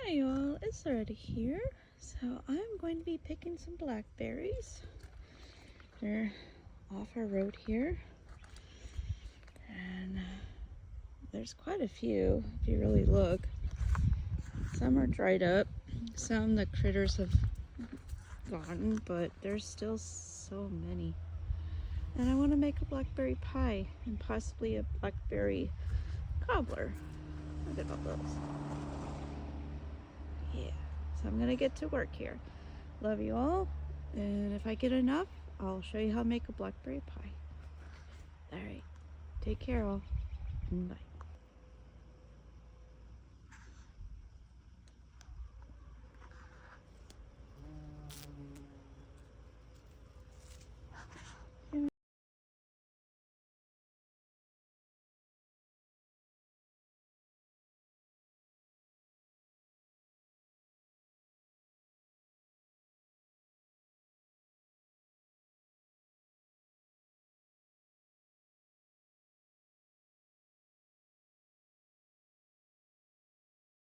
Hi y'all, it's already here. So I'm going to be picking some blackberries. They're off our road here. And there's quite a few if you really look. Some are dried up, some the critters have gotten, but there's still so many. And I want to make a blackberry pie and possibly a blackberry cobbler. Look at all those. Yeah, so I'm gonna get to work here. Love you all, and if I get enough, I'll show you how to make a blackberry pie. All right, take care all. Bye.